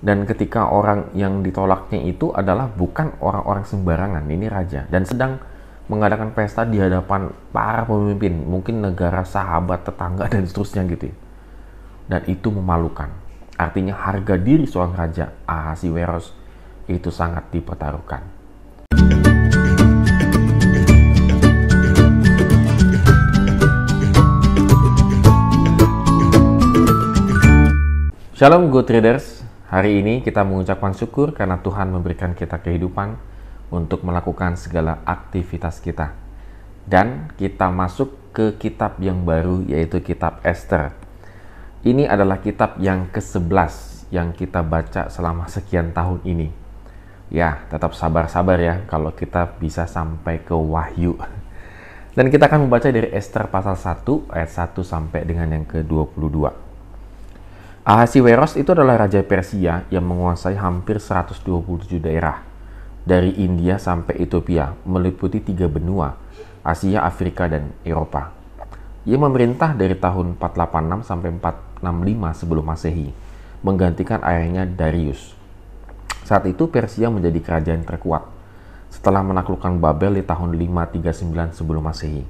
Dan ketika orang yang ditolaknya itu adalah bukan orang-orang sembarangan, ini raja, dan sedang mengadakan pesta di hadapan para pemimpin, mungkin negara, sahabat, tetangga, dan seterusnya gitu ya. Dan itu memalukan. Artinya harga diri seorang raja Ahasiweros itu sangat dipertaruhkan. Shalom Go Traders, hari ini kita mengucapkan syukur karena Tuhan memberikan kita kehidupan untuk melakukan segala aktivitas kita. Dan kita masuk ke kitab yang baru, yaitu kitab Esther. Ini adalah kitab yang ke-11 yang kita baca selama sekian tahun ini. Ya, tetap sabar-sabar ya kalau kita bisa sampai ke Wahyu. Dan kita akan membaca dari Esther pasal 1 ayat 1 sampai dengan yang ke-22. Ahasiweros itu adalah raja Persia yang menguasai hampir 127 daerah dari India sampai Ethiopia, meliputi 3 benua, Asia, Afrika, dan Eropa. Ia memerintah dari tahun 486 sampai 465 sebelum Masehi, menggantikan ayahnya Darius. Saat itu Persia menjadi kerajaan terkuat setelah menaklukkan Babel di tahun 539 sebelum Masehi.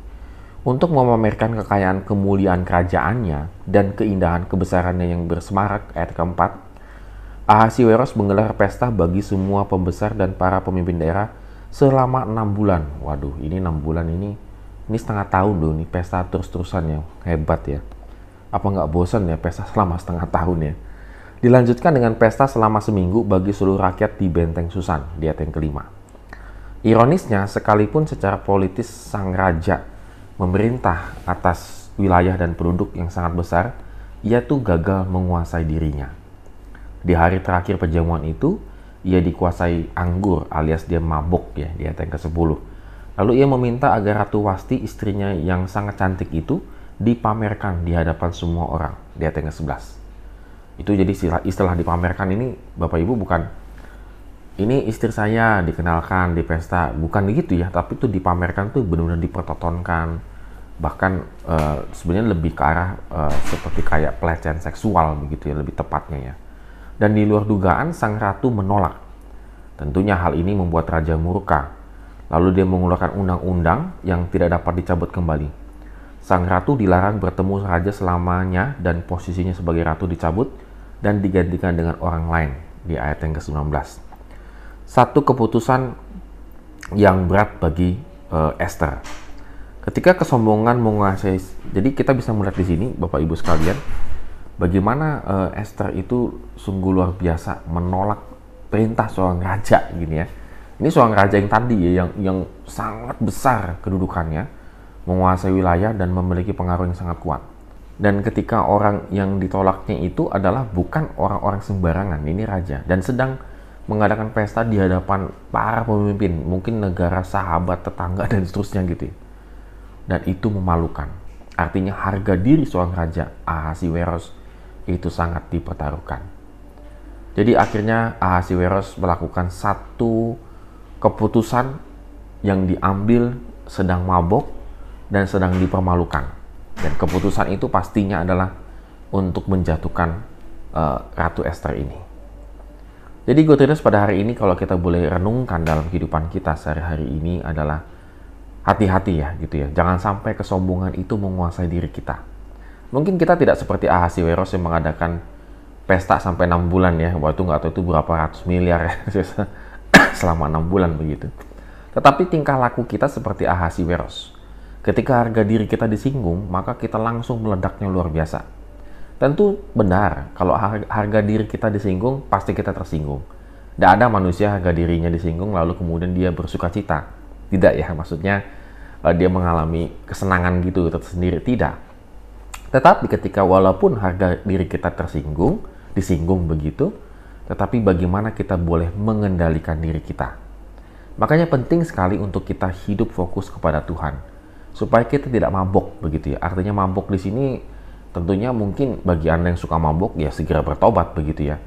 Untuk memamerkan kekayaan kemuliaan kerajaannya dan keindahan kebesarannya yang bersemarak, ayat keempat, Ahasiweros menggelar pesta bagi semua pembesar dan para pemimpin daerah selama 6 bulan. Waduh, ini 6 bulan ini setengah tahun loh, ini pesta terus-terusan ya, hebat ya. Apa nggak bosan ya pesta selama setengah tahun ya? Dilanjutkan dengan pesta selama seminggu bagi seluruh rakyat di Benteng Susan, di ayat yang kelima. Ironisnya, sekalipun secara politis sang raja memerintah atas wilayah dan penduduk yang sangat besar, ia tuh gagal menguasai dirinya. Di hari terakhir perjamuan itu, ia dikuasai anggur alias dia mabuk ya, di ayat yang ke-10. Lalu ia meminta agar Ratu Wasti, istrinya yang sangat cantik itu, dipamerkan di hadapan semua orang, di ayat yang ke-11. Itu jadi istilah dipamerkan ini, Bapak Ibu, bukan ini istri saya dikenalkan di pesta, bukan gitu ya, tapi itu dipamerkan tuh benar-benar dipertontonkan. Bahkan sebenarnya lebih ke arah seperti kayak pelecehan seksual begitu ya, lebih tepatnya ya. Dan di luar dugaan sang ratu menolak. Tentunya hal ini membuat raja murka. Lalu dia mengeluarkan undang-undang yang tidak dapat dicabut kembali. Sang ratu dilarang bertemu raja selamanya dan posisinya sebagai ratu dicabut dan digantikan dengan orang lain, di ayat yang ke-19. Satu keputusan yang berat bagi Esther. Ketika kesombongan menguasai, jadi kita bisa melihat di sini, Bapak Ibu sekalian, bagaimana Esther itu sungguh luar biasa menolak perintah seorang raja, gini ya. Ini seorang raja yang tadi ya, yang sangat besar kedudukannya, menguasai wilayah dan memiliki pengaruh yang sangat kuat. Dan ketika orang yang ditolaknya itu adalah bukan orang-orang sembarangan, ini raja, dan sedang mengadakan pesta di hadapan para pemimpin, mungkin negara, sahabat, tetangga, dan seterusnya gitu ya. Dan itu memalukan. Artinya harga diri seorang raja Ahasiweros itu sangat dipertaruhkan. Jadi akhirnya Ahasiweros melakukan satu keputusan yang diambil sedang mabok dan sedang dipermalukan. Dan keputusan itu pastinya adalah untuk menjatuhkan Ratu Esther ini. Jadi Go Traders, pada hari ini kalau kita boleh renungkan dalam kehidupan kita sehari-hari ini adalah hati-hati ya gitu ya. Jangan sampai kesombongan itu menguasai diri kita. Mungkin kita tidak seperti Ahasiweros yang mengadakan pesta sampai 6 bulan ya. Waktu nggak tahu itu berapa ratus miliar ya selama 6 bulan begitu. Tetapi tingkah laku kita seperti Ahasiweros. Ketika harga diri kita disinggung, maka kita langsung meledaknya luar biasa. Tentu benar, kalau harga diri kita disinggung, pasti kita tersinggung. Tidak ada manusia harga dirinya disinggung lalu kemudian dia bersuka cita. Tidak ya, maksudnya dia mengalami kesenangan gitu tersendiri, tidak. Tetapi ketika walaupun harga diri kita disinggung begitu, tetapi bagaimana kita boleh mengendalikan diri kita. Makanya penting sekali untuk kita hidup fokus kepada Tuhan, supaya kita tidak mabok begitu ya. Artinya mabok di sini tentunya mungkin bagi Anda yang suka mabok ya segera bertobat begitu ya.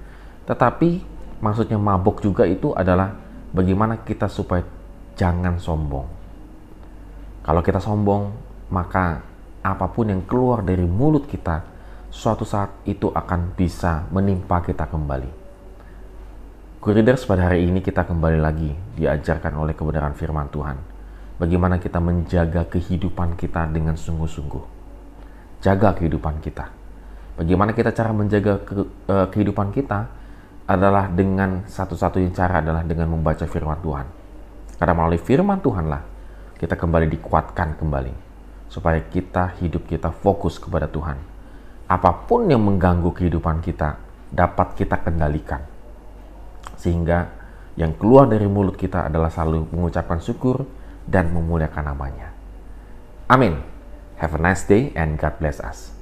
Tetapi maksudnya mabok juga itu adalah bagaimana kita supaya jangan sombong. Kalau kita sombong, maka apapun yang keluar dari mulut kita, suatu saat itu akan bisa menimpa kita kembali. Readers, pada hari ini kita kembali lagi diajarkan oleh kebenaran firman Tuhan. Bagaimana kita menjaga kehidupan kita dengan sungguh-sungguh. Jaga kehidupan kita. Bagaimana kita cara menjaga kehidupan kita adalah dengan satu-satunya cara adalah dengan membaca firman Tuhan. Karena melalui firman Tuhanlah kita kembali dikuatkan kembali. Supaya hidup kita fokus kepada Tuhan. Apapun yang mengganggu kehidupan kita dapat kita kendalikan. Sehingga yang keluar dari mulut kita adalah selalu mengucapkan syukur dan memuliakan namanya. Amin. Have a nice day and God bless us.